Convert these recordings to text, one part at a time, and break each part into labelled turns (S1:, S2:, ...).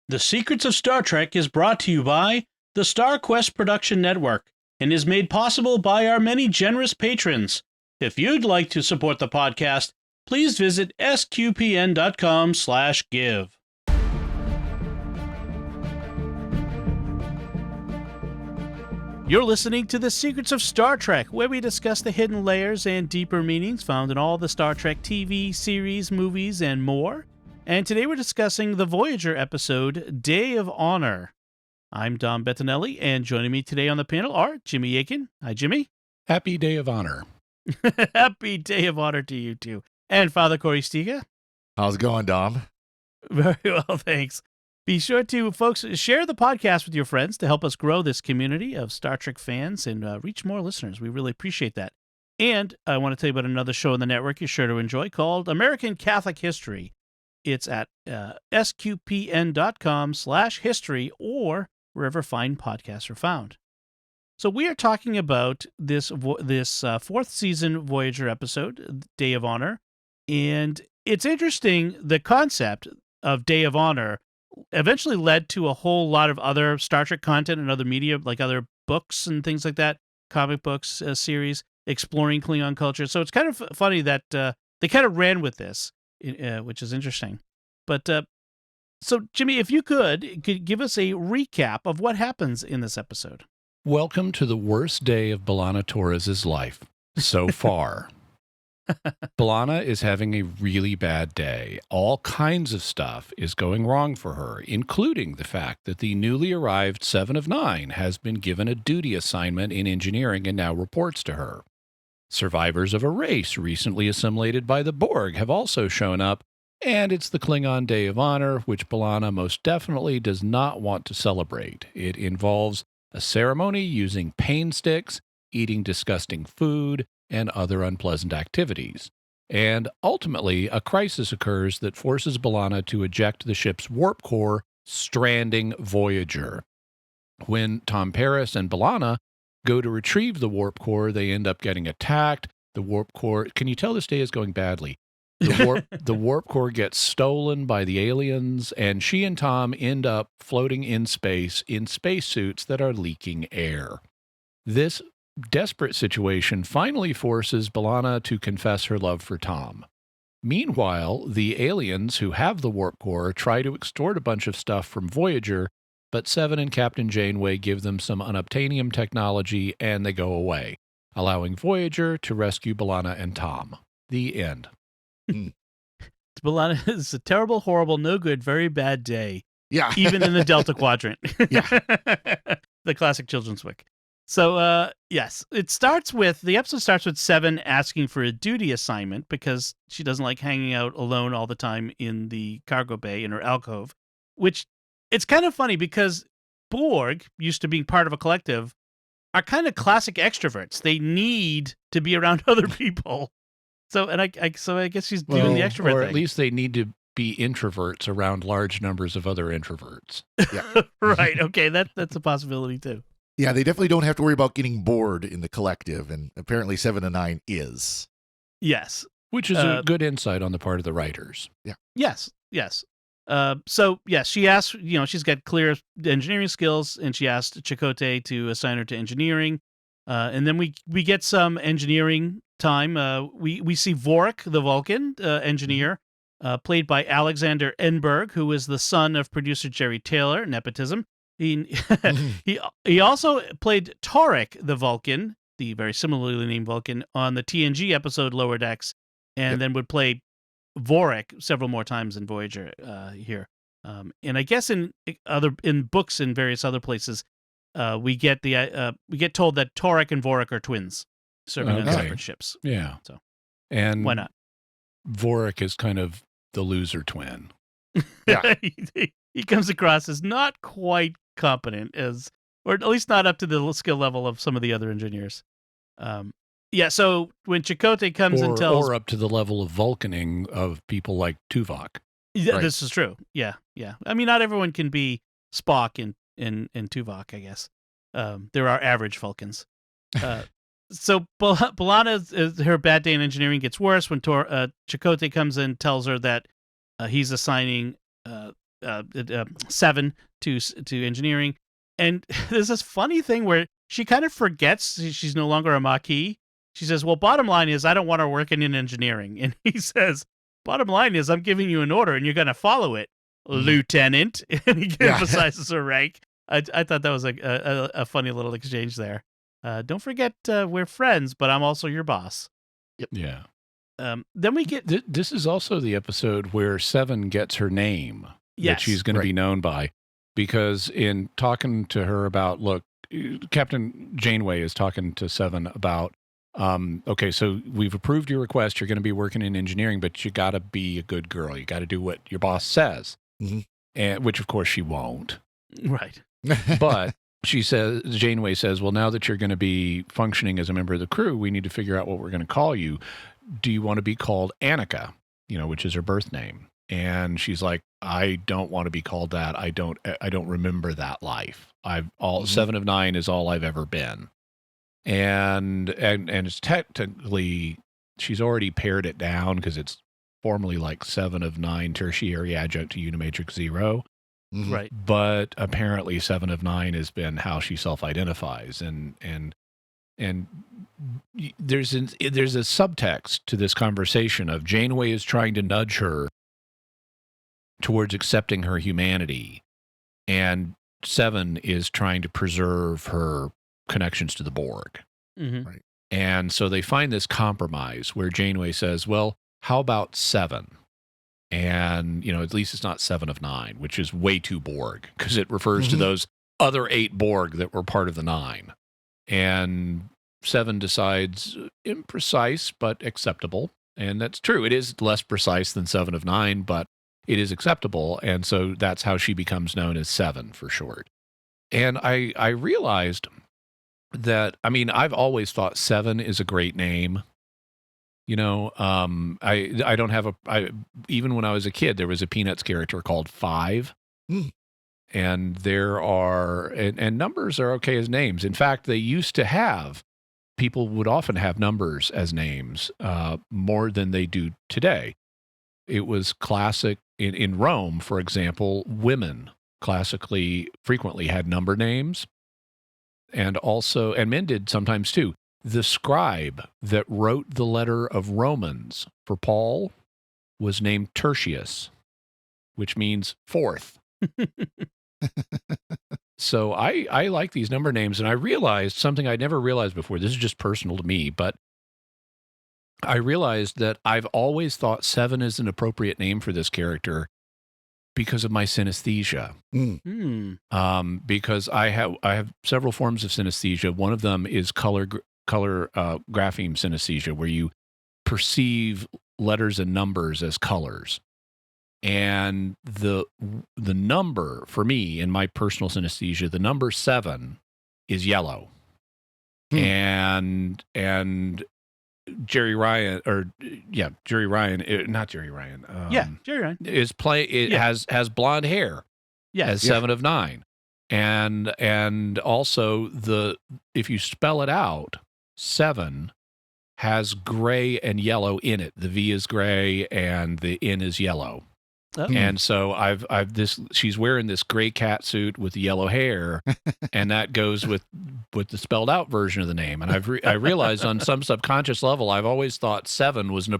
S1: The Secrets of Star Trek is brought to you by the Star Quest Production Network and is made possible by our many generous patrons. If you'd like to support the podcast, please visit sqpn.com/give. You're listening to The Secrets of Star Trek, where we discuss the hidden layers and deeper meanings found in all the Star Trek TV, series, movies, and more. And today we're discussing the Voyager episode, Day of Honor. I'm Dom Bettinelli, and joining me today on the panel are Jimmy Akin. Hi, Jimmy.
S2: Happy Day of Honor.
S1: Happy Day of Honor to you, too. And Father Cory Sticha.
S3: How's it going, Dom?
S1: Very well, thanks. Be sure to, folks, share the podcast with your friends to help us grow this community of Star Trek fans and reach more listeners. We really appreciate that. And I want to tell you about another show on the network you're sure to enjoy called American Catholic History. It's at sqpn.com/history or wherever fine podcasts are found. So we are talking about this fourth season Voyager episode, Day of Honor. And it's interesting, the concept of Day of Honor eventually led to a whole lot of other Star Trek content and other media, like other books and things like that, comic books, series, exploring Klingon culture. So it's kind of funny that they kind of ran with this, which is interesting. But so, Jimmy, if you could give us a recap of what happens in this episode.
S2: Welcome to the worst day of B'Elanna Torres' life so far. B'Elanna is having a really bad day. All kinds of stuff is going wrong for her, including the fact that the newly arrived 7 of 9 has been given a duty assignment in engineering and now reports to her. Survivors of a race recently assimilated by the Borg have also shown up, and it's the Klingon Day of Honor, which B'Elanna most definitely does not want to celebrate. It involves a ceremony using pain sticks, eating disgusting food, and other unpleasant activities. And ultimately, a crisis occurs that forces B'Elanna to eject the ship's warp core, stranding Voyager. When Tom Paris and B'Elanna go to retrieve the warp core, they end up getting attacked. The warp core, can you tell this day is going badly? The warp core gets stolen by the aliens, and she and Tom end up floating in spacesuits that are leaking air. This desperate situation finally forces B'Elanna to confess her love for Tom. Meanwhile, the aliens who have the warp core try to extort a bunch of stuff from Voyager, but Seven and Captain Janeway give them some unobtainium technology and they go away, allowing Voyager to rescue B'Elanna and Tom. The end.
S1: B'Elanna is a terrible, horrible, no good, very bad day.
S3: Yeah.
S1: Even in the Delta Quadrant.
S3: Yeah.
S1: The classic children's book. So, yes, the episode starts with Seven asking for a duty assignment because she doesn't like hanging out alone all the time in the cargo bay in her alcove, which it's kind of funny because Borg, used to being part of a collective, are kind of classic extroverts. They need to be around other people. So, I guess she's doing the extrovert
S2: or
S1: thing.
S2: at least they need to be introverts around large numbers of other introverts.
S3: Yeah.
S1: Right. Okay. That's a possibility too.
S3: Yeah, they definitely don't have to worry about getting bored in the collective, and apparently 7 of 9 is.
S1: Yes.
S2: Which is a good insight on the part of the writers.
S3: Yeah.
S1: Yes. So, yes, she asked, she's got clear engineering skills, and she asked Chakotay to assign her to engineering. And then we get some engineering time. We see Vorik, the Vulcan engineer, played by Alexander Enberg, who is the son of producer Jerry Taylor, nepotism. He also played Tarek, the Vulcan, the very similarly named Vulcan, on the TNG episode Lower Decks, and then would play Vorik several more times in Voyager here. And I guess in books and various other places, we get told that Tarek and Vorik are twins, serving on separate ships.
S2: Yeah.
S1: So,
S2: and
S1: why not?
S2: Vorik is kind of the loser twin.
S3: Yeah.
S1: He comes across as not quite competent, or at least not up to the skill level of some of the other engineers. So when Chakotay comes and tells...
S2: Or up to the level of Vulcaning of people like Tuvok.
S1: Yeah,
S3: right.
S1: This is true. Yeah. I mean, not everyone can be Spock in Tuvok, I guess. There are average Vulcans. So B'Elanna, her bad day in engineering gets worse when Chakotay comes in and tells her that he's assigning Seven to engineering, and there's this funny thing where she kind of forgets she's no longer a Maquis. She says, "Well, bottom line is I don't want her working in engineering," and he says, "Bottom line is I'm giving you an order and you're going to follow it, Lieutenant," and he emphasizes her rank. I thought that was a funny little exchange there. Don't forget, we're friends, but I'm also your boss.
S3: Yep.
S2: Yeah.
S1: Then we get...
S2: This is also the episode where Seven gets her name that she's going to be known by, because in talking to her about, look, Captain Janeway is talking to Seven about, okay, so we've approved your request. You're going to be working in engineering, but you got to be a good girl. You got to do what your boss says, and which of course she won't.
S1: Right.
S2: But she says, Janeway says, well, now that you're going to be functioning as a member of the crew, we need to figure out what we're going to call you. Do you want to be called Annika, which is her birth name? And she's like, I don't want to be called that. I don't remember that life. Seven of Nine is all I've ever been. And it's technically, she's already pared it down because it's formally like 7 of 9 tertiary adjunct to Unimatrix 0.
S1: Right.
S2: But apparently 7 of 9 has been how she self-identifies. And there's a subtext to this conversation of Janeway is trying to nudge her towards accepting her humanity, and Seven is trying to preserve her connections to the Borg.
S3: Right.
S2: And so they find this compromise where Janeway says, well, how about 7? And, at least it's not 7 of 9, which is way too Borg, because it refers to those other 8 Borg that were part of the 9. And 7 decides, imprecise, but acceptable. And that's true. It is less precise than 7 of 9, but it is acceptable. And so that's how she becomes known as 7 for short. And I realized that, I've always thought 7 is a great name. I don't have even when I was a kid, there was a Peanuts character called 5. And there are, and numbers are okay as names. In fact, they used to have, people would often have numbers as names, more than they do today. It was classic in Rome, for example, women frequently had number names. And men did sometimes too. The scribe that wrote the letter of Romans for Paul was named Tertius, which means 4th. So I like these number names, and I realized something I'd never realized before. This is just personal to me, but I realized that I've always thought 7 is an appropriate name for this character because of my synesthesia. Because I have several forms of synesthesia. One of them is color grapheme synesthesia, where you perceive letters and numbers as colors. And the number, for me, in my personal synesthesia, the number 7 is yellow. And Jerry Ryan, Jerry Ryan, is has blonde hair, as 7 of 9. And also if you spell it out, 7 has gray and yellow in it. The V is gray and the N is yellow. And so she's wearing this gray cat suit with yellow hair, and that goes with the spelled out version of the name. And I realized on some subconscious level, I've always thought 7 was a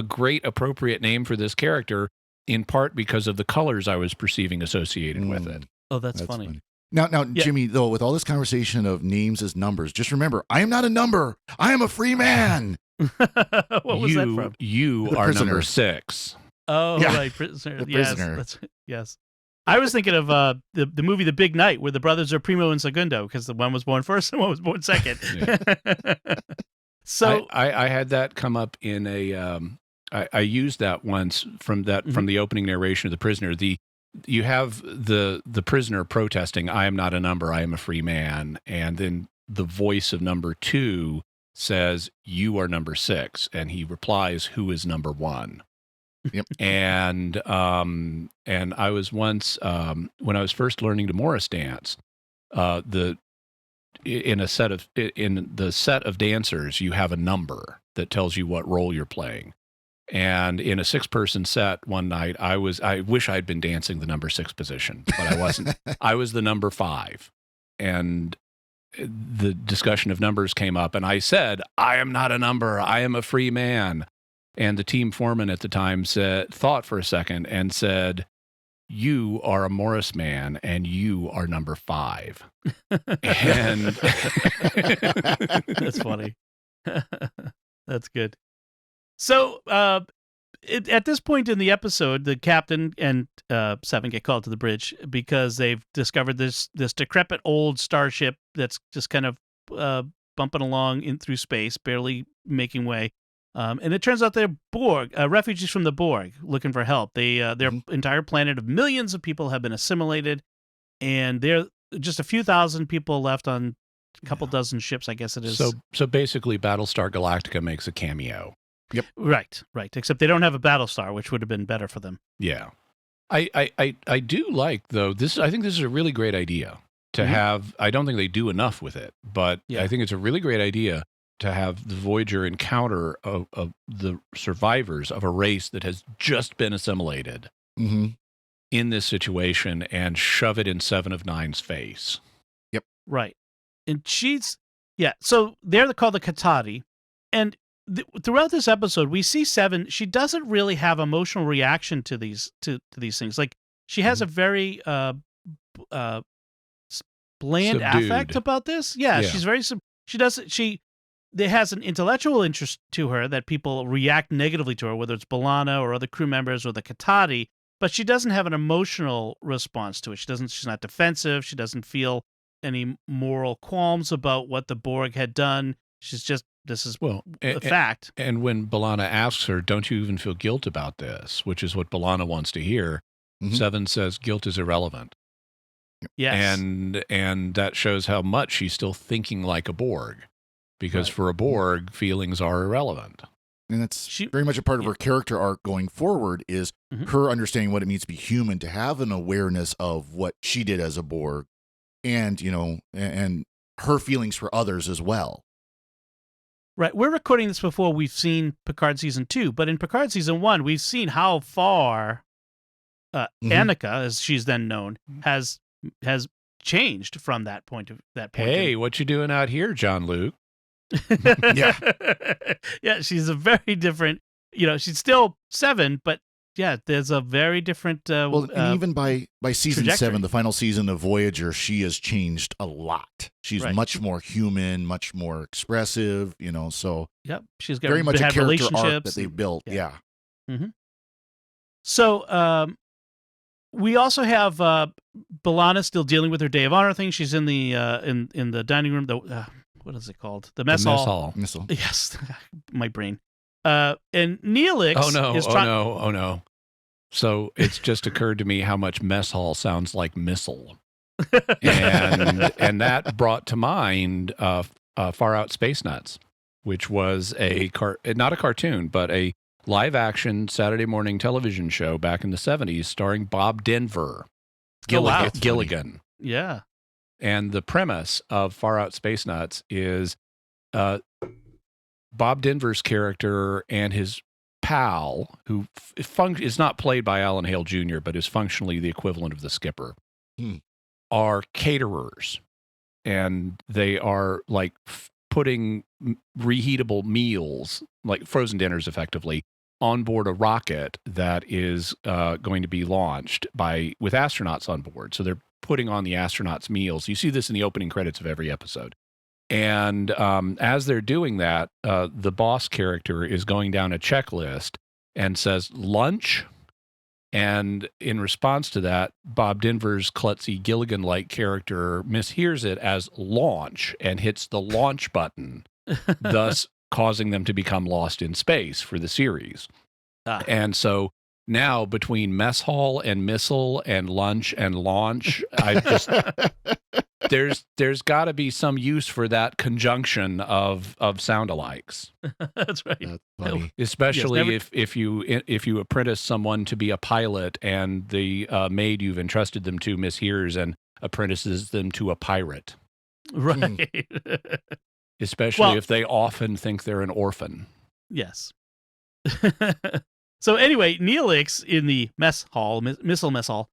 S2: great appropriate name for this character, in part because of the colors I was perceiving associated with it.
S1: Oh, that's funny.
S3: Now, Jimmy, though, with all this conversation of names as numbers, just remember, I am not a number. I am a free man.
S1: What was that from?
S2: You are number 6.
S1: Oh, right. Prisoner. Yes. I was thinking of the movie The Big Night, where the brothers are Primo and Segundo, because the one was born first and one was born second. So
S2: I had that come up in a I used that once from the opening narration of The Prisoner. You have the prisoner protesting, I am not a number, I am a free man. And then the voice of number 2 says, you are number 6. And he replies, who is number 1?
S3: Yep.
S2: And I was once, when I was first learning to Morris dance, in the set of dancers, you have a number that tells you what role you're playing. And in a 6-person set one night, I wish I'd been dancing the number 6 position, but I wasn't. I was the number 5. And the discussion of numbers came up, and I said, I am not a number. I am a free man. And the team foreman at the time thought for a second and said, you are a Morris man, and you are number 5. And
S1: that's funny. That's good. So at this point in the episode, the captain and Seven get called to the bridge because they've discovered this decrepit old starship that's just kind of bumping along in through space, barely making way. And it turns out they're Borg, refugees from the Borg, looking for help. Their entire planet of millions of people have been assimilated, and they're just a few thousand people left on a couple dozen ships, I guess it is.
S2: So basically, Battlestar Galactica makes a cameo.
S3: Yep.
S1: Right. Except they don't have a Battlestar, which would have been better for them.
S2: Yeah. I do like, though, this. I think this is a really great idea to have. I don't think they do enough with it, but I think it's a really great idea to have the Voyager encounter of the survivors of a race that has just been assimilated in this situation and shove it in 7 of 9's face.
S3: Yep.
S1: Right. And so they're called the Katati. And throughout this episode, we see Seven, she doesn't really have emotional reaction to these things. Like, she has a very bland
S2: Subdued.
S1: affect about this. Yeah. She's very, there has an intellectual interest to her that people react negatively to her, whether it's B'Elanna or other crew members or the Katati, but she doesn't have an emotional response to it. She's not defensive. She doesn't feel any moral qualms about what the Borg had done. She's just, this is a fact.
S2: And when B'Elanna asks her, don't you even feel guilt about this, which is what B'Elanna wants to hear, Seven says guilt is irrelevant.
S1: Yes.
S2: And that shows how much she's still thinking like a Borg. Because for a Borg, feelings are irrelevant.
S3: And that's very much a part of her character arc going forward is her understanding what it means to be human, to have an awareness of what she did as a Borg and, and her feelings for others as well.
S1: Right. We're recording this before we've seen Picard Season 2, but in Picard Season 1, we've seen how far Annika, as she's then known, has changed from that point.
S2: Hey, what you doing out here, John Luke?
S1: Yeah, she's a very different, she's still 7, but there's a very different
S3: and even by season
S1: trajectory.
S3: 7, the final season of Voyager, she has changed a lot. She's much more human, much more expressive, so
S1: she's got
S3: very much a character arc that
S1: relationships
S3: they've built.
S1: So we also have B'Elanna still dealing with her Day of Honor thing. She's in the in the dining room, what is it called? The mess hall.
S3: Mess hall.
S1: Yes, my brain. And Neelix is trying...
S2: Oh, no. So it's just occurred to me how much mess hall sounds like missile. and that brought to mind Far Out Space Nuts, which was not a cartoon, but a live-action Saturday morning television show back in the 70s starring Bob Denver. Gilligan.
S1: Yeah.
S2: And the premise of Far Out Space Nuts is Bob Denver's character and his pal, who is not played by Alan Hale Jr., but is functionally the equivalent of the skipper, are caterers. And they are like putting reheatable meals, like frozen dinners effectively, on board a rocket that is going to be launched with astronauts on board. So they're putting on the astronauts' meals. You see this in the opening credits of every episode. And as they're doing that, the boss character is going down a checklist and says, lunch? And in response to that, Bob Denver's klutzy Gilligan-like character mishears it as launch and hits the launch button, thus causing them to become lost in space for the series. And so now between mess hall and missile and lunch and launch, there's got to be some use for that conjunction of sound alikes.
S1: That's right.
S3: That's funny.
S2: Especially if you apprentice someone to be a pilot and the maid you've entrusted them to mishears and apprentices them to a pirate.
S1: Right.
S2: Especially if they often think they're an orphan.
S1: Yes. So anyway, Neelix in the mess hall, missile mess hall,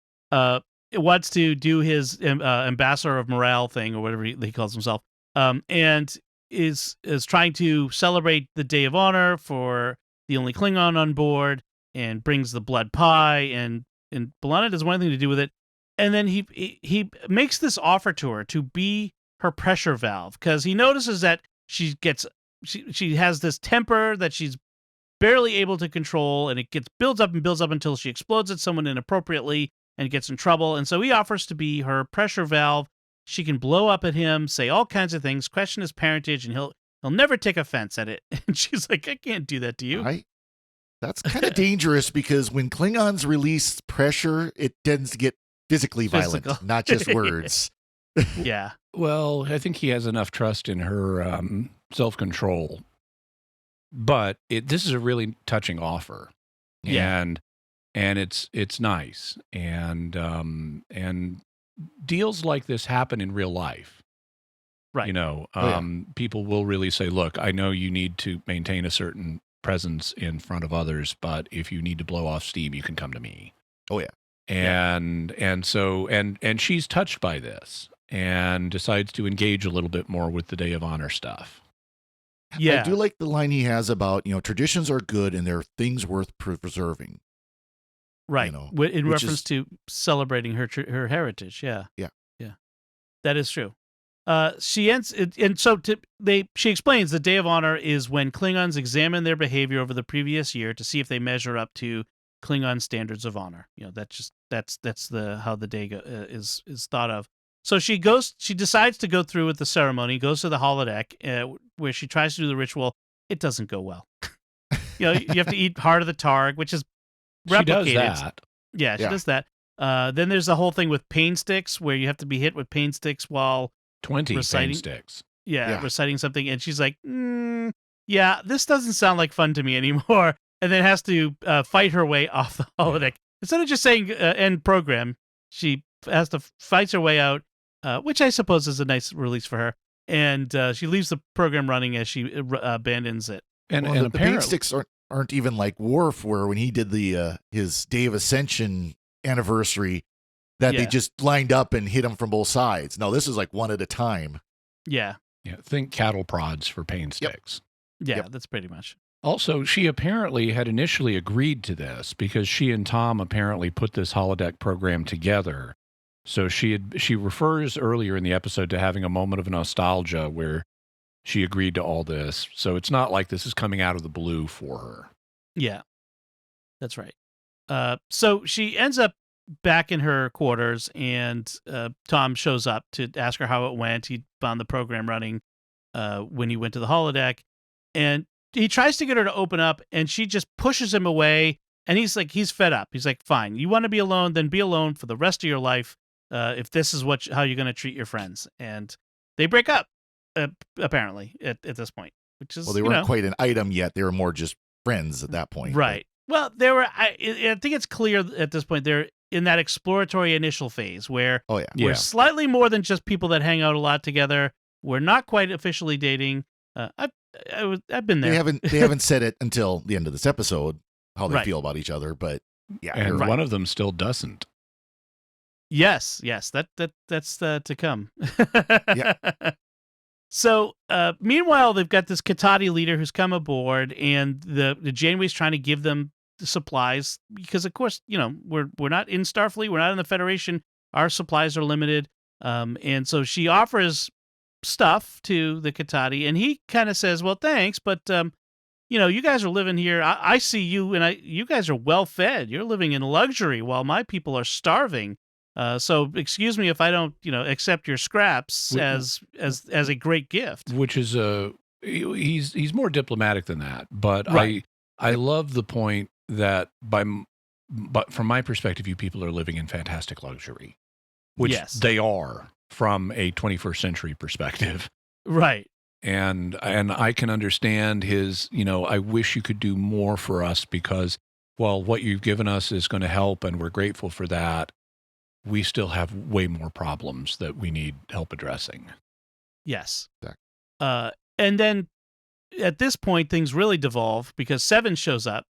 S1: wants to do his ambassador of morale thing or whatever he calls himself, and is trying to celebrate the Day of Honor for the only Klingon on board, and brings the blood pie, and B'Elanna doesn't want anything to do with it, and then he makes this offer to her to be her pressure valve, because he notices that she has this temper that she's barely able to control, and it builds up and builds up until she explodes at someone inappropriately and gets in trouble. And so he offers to be her pressure valve. She can blow up at him, say all kinds of things, question his parentage, and he'll never take offense at it. And she's like, I can't do that to you.
S3: That's kind of dangerous, because when Klingons release pressure, it tends to get physically violent, not just words.
S1: Yeah.
S2: Well, I think he has enough trust in her self-control. But this is a really touching offer.
S1: Yeah.
S2: And it's nice. And deals like this happen in real life.
S1: Right.
S2: You know, people will really say, look, I know you need to maintain a certain presence in front of others, but if you need to blow off steam, you can come to me.
S3: Oh, yeah.
S2: And so she's touched by this and decides to engage a little bit more with the Day of Honor stuff.
S1: Yeah.
S3: I do like the line he has about, traditions are good and they're things worth preserving.
S1: Right. In reference to celebrating her heritage. Yeah.
S3: Yeah.
S1: Yeah. That is true. She explains the Day of Honor is when Klingons examine their behavior over the previous year to see if they measure up to Klingon standards of honor. That's how the day is thought of. So she decides to go through with the ceremony, goes to the holodeck, where she tries to do the ritual. It doesn't go well. You have to eat Heart of the Targ, which is replicated.
S2: She does that.
S1: Yeah, she does that. Then there's the whole thing with pain sticks, where you have to be hit with pain sticks while
S2: 20
S1: reciting,
S2: pain sticks.
S1: Yeah, reciting something. And she's like, yeah, this doesn't sound like fun to me anymore. And then has to fight her way off the holodeck. Instead of just saying end program, she has to fight her way out, which I suppose is a nice release for her. And she leaves the program running as she abandons it.
S2: And
S3: the pain sticks aren't even like Worf, where when he did the his Day of Ascension anniversary, that they just lined up and hit him from both sides. No, this is like one at a time.
S1: Yeah.
S2: Yeah. Think cattle prods for pain sticks.
S1: Yep. Yeah, that's pretty much.
S2: Also, she apparently had initially agreed to this because she and Tom apparently put this holodeck program together. So she refers earlier in the episode to having a moment of nostalgia where she agreed to all this. So it's not like this is coming out of the blue for her.
S1: Yeah, that's right. So she ends up back in her quarters, and Tom shows up to ask her how it went. He found the program running when he went to the holodeck, and he tries to get her to open up, and she just pushes him away. And he's fed up. He's like, fine, you want to be alone, then be alone for the rest of your life. If this is how you're going to treat your friends. And they break up, apparently, at this point, which is,
S3: well, they weren't quite an item yet. They were more just friends at that point.
S1: Right. Well, they were, I think it's clear at this point, they're in that exploratory initial phase where we're slightly more than just people that hang out a lot together. We're not quite officially dating. I've been there.
S3: They haven't said it until the end of this episode, how they feel about each other, but yeah.
S2: And one of them still doesn't.
S1: Yes, that's to come.
S3: Yeah.
S1: So, meanwhile, they've got this Katati leader who's come aboard, and the Janeway's trying to give them the supplies because, of course, we're not in Starfleet, we're not in the Federation, our supplies are limited, and so she offers stuff to the Katati, and he kind of says, "Well, thanks, but you guys are living here. I see you, and you guys are well fed. You're living in luxury while my people are starving." So excuse me if I don't, accept your scraps as a great gift.
S2: Which is he's more diplomatic than that, but I love the point that but from my perspective, you people are living in fantastic luxury, which they are from a 21st century perspective,
S1: right?
S2: And I can understand his, I wish you could do more for us because, well, what you've given us is going to help, and we're grateful for that. We still have way more problems that we need help addressing.
S1: Yes.
S3: Exactly.
S1: And then at this point, things really devolve because Seven shows up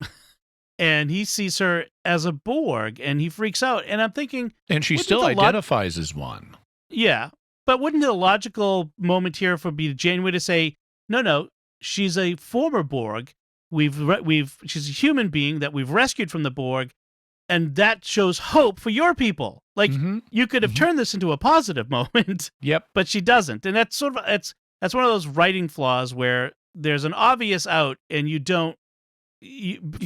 S1: and he sees her as a Borg and he freaks out. And I'm thinking...
S2: And she still identifies as one.
S1: Yeah. But wouldn't the logical moment here for be Janeway to say, no, she's a former Borg. She's a human being that we've rescued from the Borg, and that shows hope for your people. Like, you could have turned this into a positive moment.
S2: Yep.
S1: But she doesn't. And that's sort of that's one of those writing flaws where there's an obvious out, and you don't,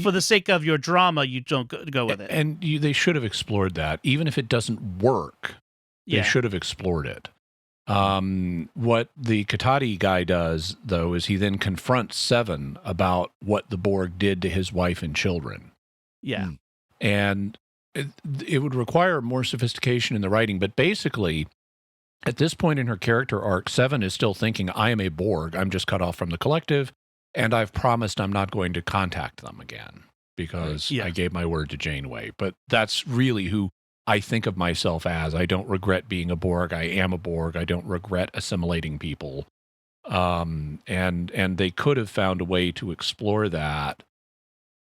S1: for the sake of your drama, you don't go with it.
S2: And they should have explored that. Even if it doesn't work, they should have explored it. What the Katati guy does, though, is he then confronts Seven about what the Borg did to his wife and children.
S1: Yeah.
S2: And it would require more sophistication in the writing, but basically, at this point in her character arc, Seven is still thinking, I am a Borg, I'm just cut off from the collective, and I've promised I'm not going to contact them again, because I gave my word to Janeway. But that's really who I think of myself as. I don't regret being a Borg. I am a Borg. I don't regret assimilating people. And they could have found a way to explore that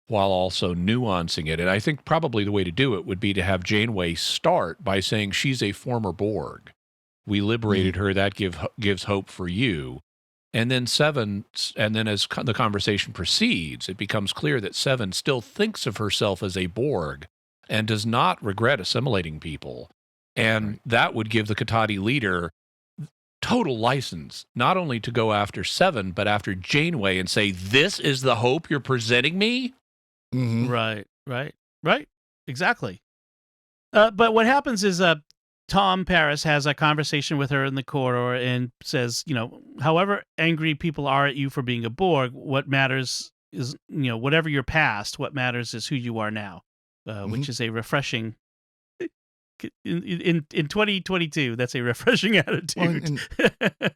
S2: while also nuancing it. And I think probably the way to do it would be to have Janeway start by saying she's a former Borg. We liberated her. That gives hope for you. And then Seven, and then as the conversation proceeds, it becomes clear that Seven still thinks of herself as a Borg and does not regret assimilating people. And that would give the Katati leader total license, not only to go after Seven, but after Janeway and say, this is the hope you're presenting me?
S1: Right. Exactly. But what happens is Tom Paris has a conversation with her in the corridor and says, however angry people are at you for being a Borg, what matters is, whatever your past, what matters is who you are now. Which is a refreshing in 2022. That's a refreshing attitude.
S3: Well,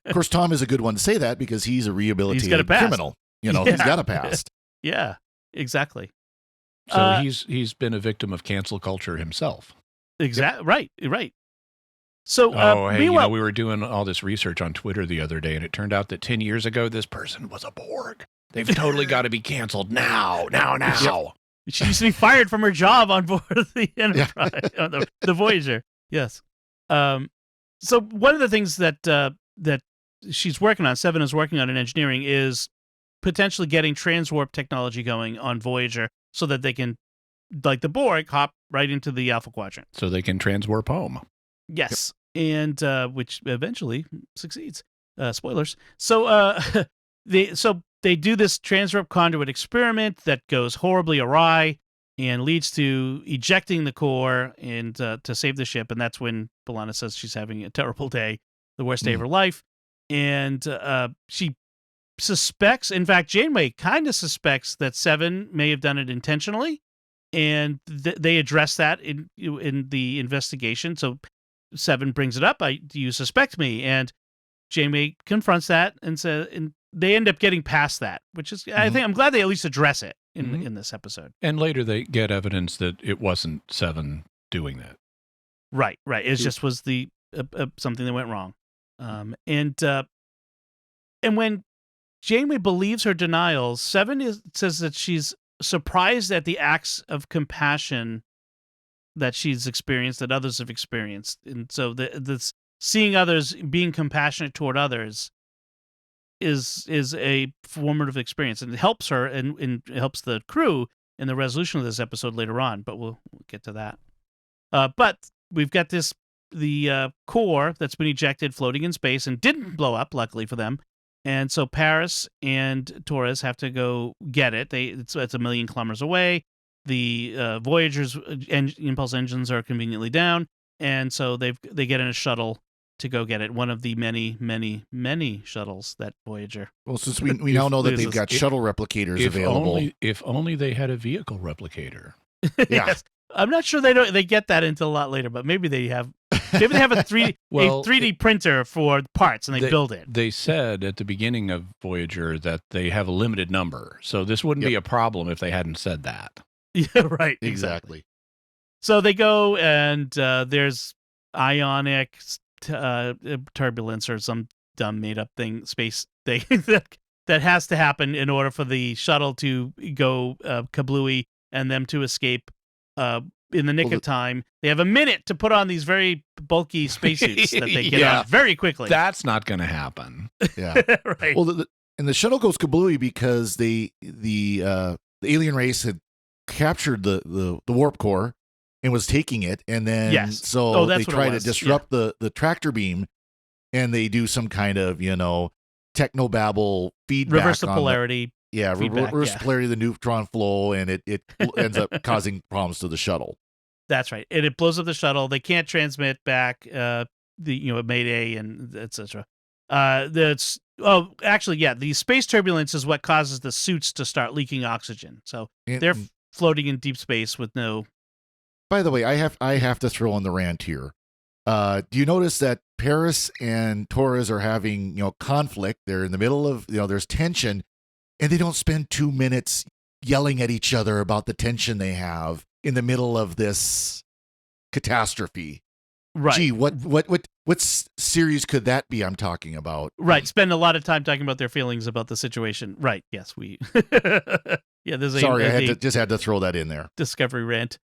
S3: of course, Tom is a good one to say that because he's a rehabilitated criminal. He's got a past.
S1: Yeah, exactly.
S2: So he's been a victim of cancel culture himself.
S1: Exactly. Right. So,
S2: meanwhile, we were doing all this research on Twitter the other day, and it turned out that 10 years ago, this person was a Borg. They've totally got to be canceled now. Yep.
S1: She used to be fired from her job on board the Enterprise, the Voyager. Yes. So one of the things that she's working on, Seven is working on in engineering, is potentially getting transwarp technology going on Voyager so that they can, like the Borg, hop right into the Alpha Quadrant.
S2: So they can transwarp home.
S1: Yes. Yep. And which eventually succeeds. Spoilers. So they do this transwarp conduit experiment that goes horribly awry and leads to ejecting the core and to save the ship. And that's when B'Elanna says she's having a terrible day, the worst day of her life. And she suspects, in fact, Janeway kind of suspects that Seven may have done it intentionally. And they address that in the investigation. So Seven brings it up. Do you suspect me? And Janeway confronts that and says, and they end up getting past that, which is, I think, I'm glad they at least address it in this episode.
S2: And later they get evidence that it wasn't Seven doing that.
S1: Right. It just was the something that went wrong. And when Janeway believes her denials, Seven says that she's surprised at the acts of compassion that she's experienced, that others have experienced. And so this seeing others, being compassionate toward others is a formative experience, and it helps her and it helps the crew in the resolution of this episode later on, but we'll get to that. But we've got the core that's been ejected floating in space and didn't blow up, luckily for them. And so Paris and Torres have to go get it. It's 1 million kilometers away. The Voyager's impulse engines are conveniently down, and so they get in a shuttle to go get it. One of the many, many, many shuttles that Voyager.
S3: Well, since we now know that they've got shuttle replicators available.
S2: If only they had a vehicle replicator.
S3: Yeah.
S1: Yes. I'm not sure they get that until a lot later, but maybe they have. Maybe they have a 3D printer for parts and they build it.
S2: They said at the beginning of Voyager that they have a limited number, so this wouldn't be a problem if they hadn't said that.
S1: Yeah, right. Exactly. So they go and there's ionic turbulence or some dumb made up thing, space thing that that has to happen in order for the shuttle to go kablooey and them to escape in the nick of time. They have a minute to put on these very bulky spacesuits that they get on very quickly.
S2: That's not going to happen.
S3: Yeah.
S1: Right.
S3: Well, and the shuttle goes kablooey because the alien race had captured the warp core and was taking it, and then they try to disrupt the tractor beam, and they do some kind of technobabble feedback,
S1: reverse the polarity.
S3: Reverse polarity of the neutron flow, and it ends up causing problems to the shuttle.
S1: That's right, and it blows up the shuttle. They can't transmit back Mayday and etc. The space turbulence is what causes the suits to start leaking oxygen. So they're floating in deep space with no.
S3: By the way, I have to throw in the rant here. Do you notice that Paris and Torres are having conflict? They're in the middle of there's tension, and they don't spend 2 minutes yelling at each other about the tension they have in the middle of this catastrophe.
S1: Right.
S3: Gee, what series could that be I'm talking about?
S1: Right. Spend a lot of time talking about their feelings about the situation. Right. Yes, we. There's
S3: Sorry, I just had to throw that in there.
S1: Discovery rant.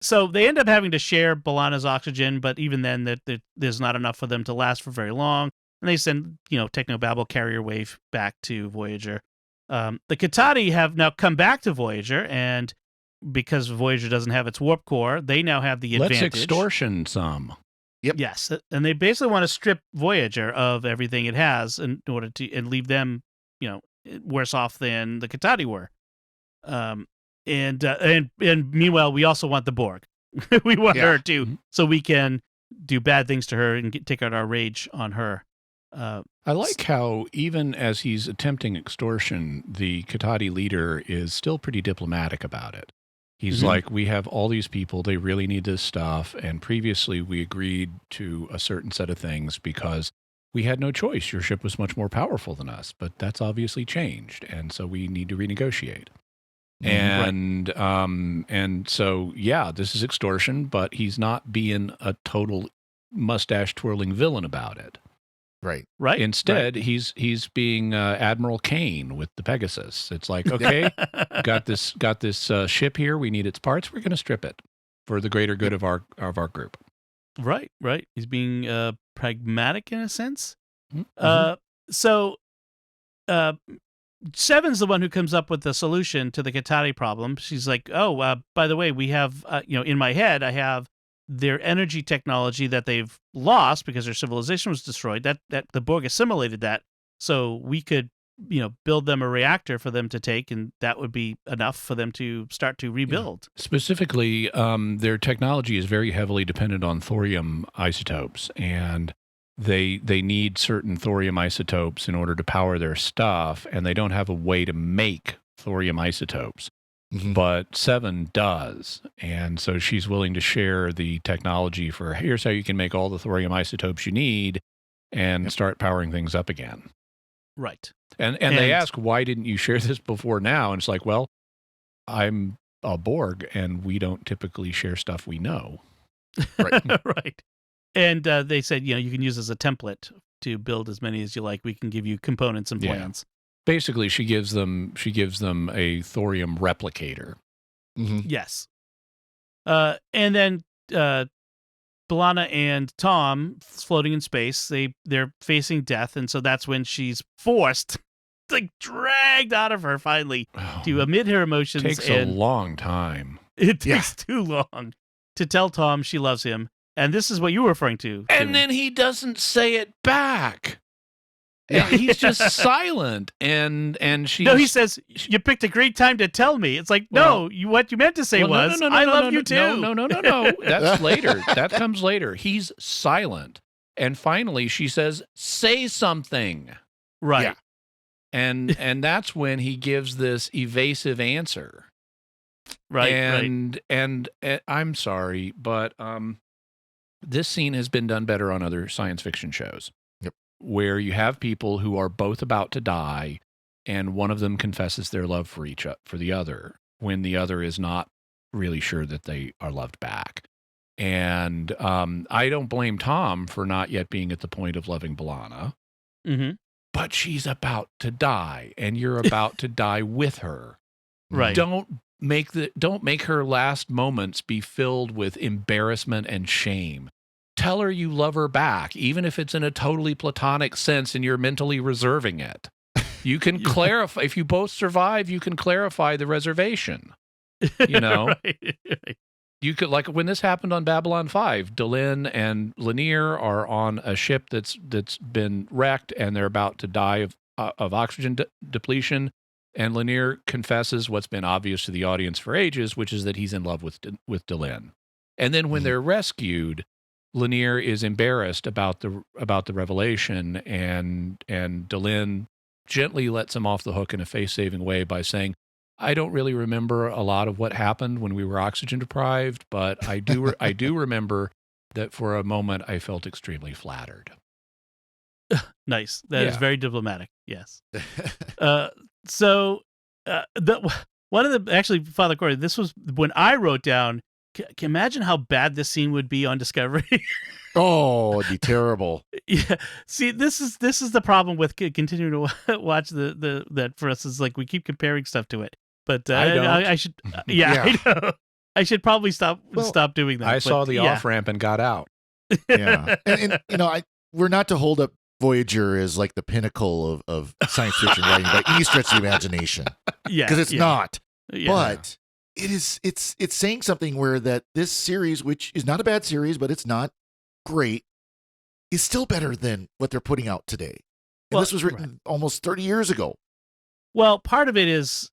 S1: So they end up having to share B'Elanna's oxygen, but even then, there's not enough for them to last for very long. And they send, Technobabble carrier wave back to Voyager. The Kitati have now come back to Voyager, and because Voyager doesn't have its warp core, they now have the advantage.
S2: Let's extortion some.
S3: Yep.
S1: Yes, and they basically want to strip Voyager of everything it has in order to and leave them, worse off than the Kitati were. And meanwhile, we also want the Borg. We want her too, so we can do bad things to her and take out our rage on her.
S2: I like how even as he's attempting extortion, the Kitati leader is still pretty diplomatic about it. He's like, we have all these people, they really need this stuff, and previously we agreed to a certain set of things because we had no choice. Your ship was much more powerful than us, but that's obviously changed, and so we need to renegotiate. And so this is extortion, but he's not being a total mustache twirling villain about it.
S3: Right.
S2: Instead, he's being Admiral Kane with the Pegasus. It's like, okay, got this ship here. We need its parts. We're going to strip it for the greater good of our group.
S1: Right. He's being pragmatic in a sense.
S2: Mm-hmm.
S1: So Seven's the one who comes up with the solution to the Kitati problem. She's like, by the way, we have, in my head, I have their energy technology that they've lost because their civilization was destroyed. That the Borg assimilated that, so we could, build them a reactor for them to take, and that would be enough for them to start to rebuild.
S2: Yeah. Specifically, their technology is very heavily dependent on thorium isotopes, and they need certain thorium isotopes in order to power their stuff, and they don't have a way to make thorium isotopes. But Seven does, and so she's willing to share the technology for here's how you can make all the thorium isotopes you need and start powering things up again.
S1: Right.
S2: And they ask, why didn't you share this before now? And it's like, well, I'm a Borg, and we don't typically share stuff we know.
S3: Right.
S1: Right. And they said, you can use as a template to build as many as you like. We can give you components and plans.
S2: Basically, she gives them a thorium replicator.
S1: Yes. And then B'Elanna and Tom floating in space. They're facing death, and so that's when she's forced, dragged out of her finally to admit her emotions.
S2: Takes a long time.
S1: It takes too long to tell Tom she loves him, and this is what you were referring to.
S2: And then he doesn't say it back. And he's just silent, and she.
S1: No, he says, "You picked a great time to tell me." It's like, what you meant to say was, "I love you too."
S2: No. That's later. That comes later. He's silent, and finally she says, "Say something."
S1: Right.
S3: Yeah.
S2: And that's when he gives this evasive answer.
S1: Right.
S2: And I'm sorry, but this scene has been done better on other science fiction shows. Where you have people who are both about to die, and one of them confesses their love for the other, when the other is not really sure that they are loved back. And I don't blame Tom for not yet being at the point of loving B'Elanna. but she's about to die, and you're about to die with her.
S1: Right.
S2: Don't make her last moments be filled with embarrassment and shame. Tell her you love her back, even if it's in a totally platonic sense and you're mentally reserving it. You can clarify, if you both survive, you can clarify the reservation. You know?
S1: Right.
S2: You could, like when this happened on Babylon 5, Delenn and Lanier are on a ship that's been wrecked, and they're about to die of oxygen depletion. And Lanier confesses what's been obvious to the audience for ages, which is that he's in love with Delenn. And then when they're rescued, Lanier is embarrassed about the revelation, and Delenn gently lets him off the hook in a face-saving way by saying, I don't really remember a lot of what happened when we were oxygen deprived, but I do remember that for a moment I felt extremely flattered.
S1: Nice. That is very diplomatic. Yes. So one of the, actually, Father Cory, this was when I wrote down, can you imagine how bad this scene would be on Discovery?
S3: Oh, it'd be terrible.
S1: Yeah. See, this is the problem with continuing to watch that for us, is like we keep comparing stuff to it. But I should, I know. I should probably stop doing that.
S2: I saw the off-ramp and got out.
S3: Yeah. And you know, we're not to hold up Voyager as like the pinnacle of science fiction writing by any stretch of the imagination.
S1: Yeah.
S3: Because it's not.
S1: Yeah.
S3: But it's saying something where that this series, which is not a bad series, but it's not great, is still better than what they're putting out today. And this was written almost 30 years ago.
S1: Well, part of it is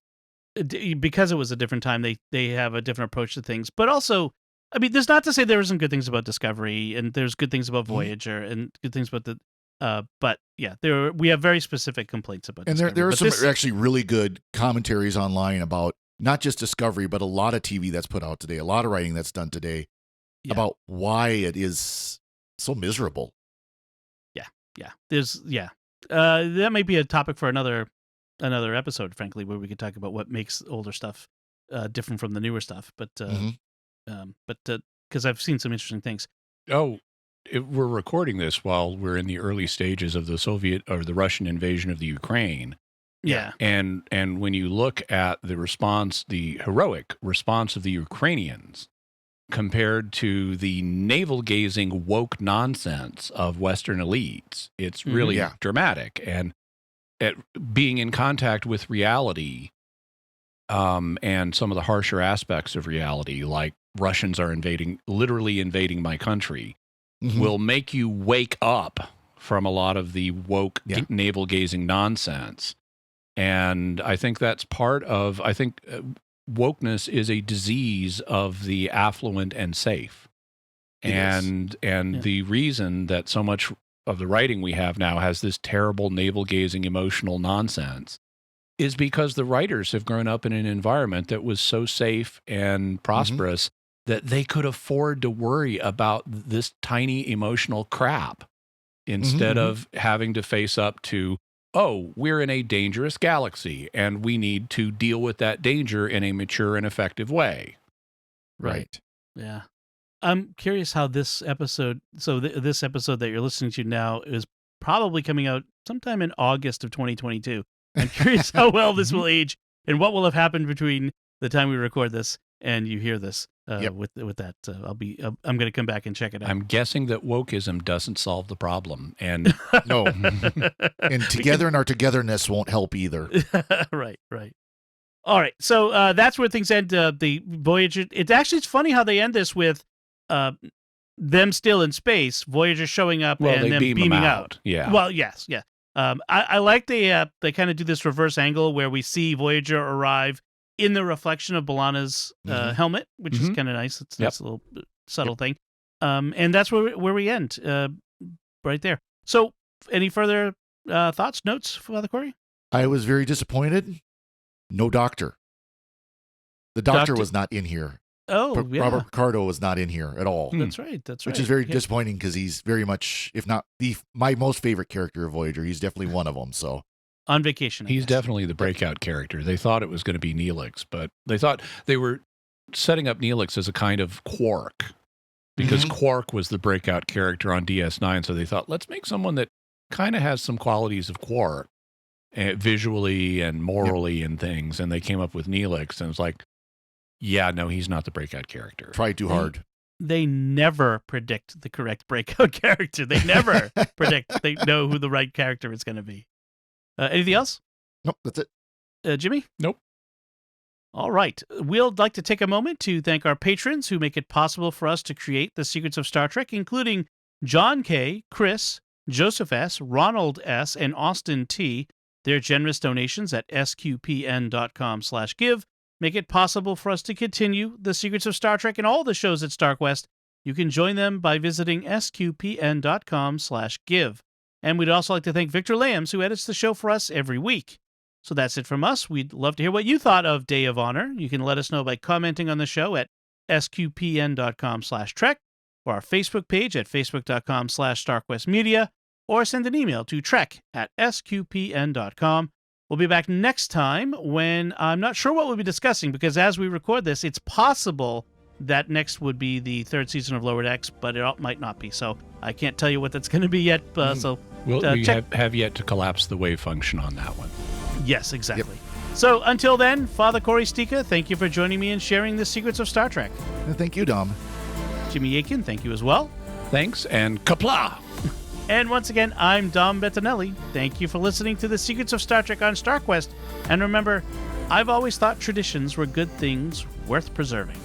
S1: because it was a different time, they have a different approach to things. But also, I mean, there's not to say there isn't good things about Discovery, and there's good things about Voyager, and good things about but yeah, we have very specific complaints about
S3: and
S1: Discovery.
S3: there are some actually really good commentaries online about not just Discovery, but a lot of TV that's put out today, a lot of writing that's done today about why it is so miserable.
S1: Yeah. That might be a topic for another episode, frankly, where we could talk about what makes older stuff different from the newer stuff. But because I've seen some interesting things.
S2: We're recording this while we're in the early stages of the Soviet or the Russian invasion of the Ukraine.
S1: Yeah.
S2: And when you look at the response, the heroic response of the Ukrainians compared to the navel-gazing woke nonsense of Western elites, it's really dramatic. And being in contact with reality and some of the harsher aspects of reality, like Russians are literally invading my country, will make you wake up from a lot of the woke navel-gazing nonsense. And I think that's part of, wokeness is a disease of the affluent and safe. And the reason that so much of the writing we have now has this terrible navel-gazing emotional nonsense is because the writers have grown up in an environment that was so safe and prosperous that they could afford to worry about this tiny emotional crap instead of having to face up to, we're in a dangerous galaxy and we need to deal with that danger in a mature and effective way.
S1: Right. Yeah. I'm curious how this episode, this episode that you're listening to now is probably coming out sometime in August of 2022. I'm curious how well this will age and what will have happened between the time we record this and you hear this with that. I'm going to come back and check it out.
S2: I'm guessing that wokeism doesn't solve the problem. And
S3: no. And together and our togetherness won't help either.
S1: Right. All right. So that's where things end. The Voyager, it's funny how they end this with them still in space, Voyager showing up and then beaming out.
S2: Yeah.
S1: Well, yes. Yeah. I like they kind of do this reverse angle where we see Voyager arrive in the reflection of B'Elanna's helmet, which is kind of nice. It's a nice little subtle thing. And that's where we end, right there. So any further thoughts, notes, Father Cory?
S3: I was very disappointed. No doctor. The doctor was not in here.
S1: Oh,
S3: Robert Picardo was not in here at all.
S1: That's right.
S3: Which is very disappointing because he's very much, if not my most favorite character of Voyager, he's definitely one of them. So
S1: on vacation,
S2: he's definitely the breakout character. They thought it was going to be Neelix, but they thought they were setting up Neelix as a kind of Quark because Quark was the breakout character on DS9. So they thought, let's make someone that kind of has some qualities of Quark, visually and morally and things. And they came up with Neelix, and it's like, yeah, no, he's not the breakout character.
S3: Try too hard.
S1: They never predict the correct breakout character. They never predict. They know who the right character is going to be. Anything else?
S3: Nope, that's it.
S1: Jimmy?
S2: Nope.
S1: All right. We'd like to take a moment to thank our patrons who make it possible for us to create the Secrets of Star Trek, including John K., Chris, Joseph S., Ronald S., and Austin T. Their generous donations at sqpn.com/give make it possible for us to continue the Secrets of Star Trek and all the shows at StarQuest. You can join them by visiting sqpn.com/give. And we'd also like to thank Victor Lambs, who edits the show for us every week. So that's it from us. We'd love to hear what you thought of Day of Honor. You can let us know by commenting on the show at sqpn.com/trek, or our Facebook page at facebook.com/StarQuestMedia, or send an email to trek@sqpn.com. We'll be back next time when I'm not sure what we'll be discussing, because as we record this, it's possible that next would be the third season of Lower Decks, but it might not be. So I can't tell you what that's going to be yet. So
S2: we have yet to collapse the wave function on that one.
S1: Yes, exactly. Yep. So until then, Father Cory Sticha, thank you for joining me and sharing the secrets of Star Trek.
S3: And thank you, Dom.
S1: Jimmy Akin, thank you as well.
S2: Thanks, and kapla!
S1: And once again, I'm Dom Bettinelli. Thank you for listening to the Secrets of Star Trek on StarQuest. And remember, I've always thought traditions were good things worth preserving.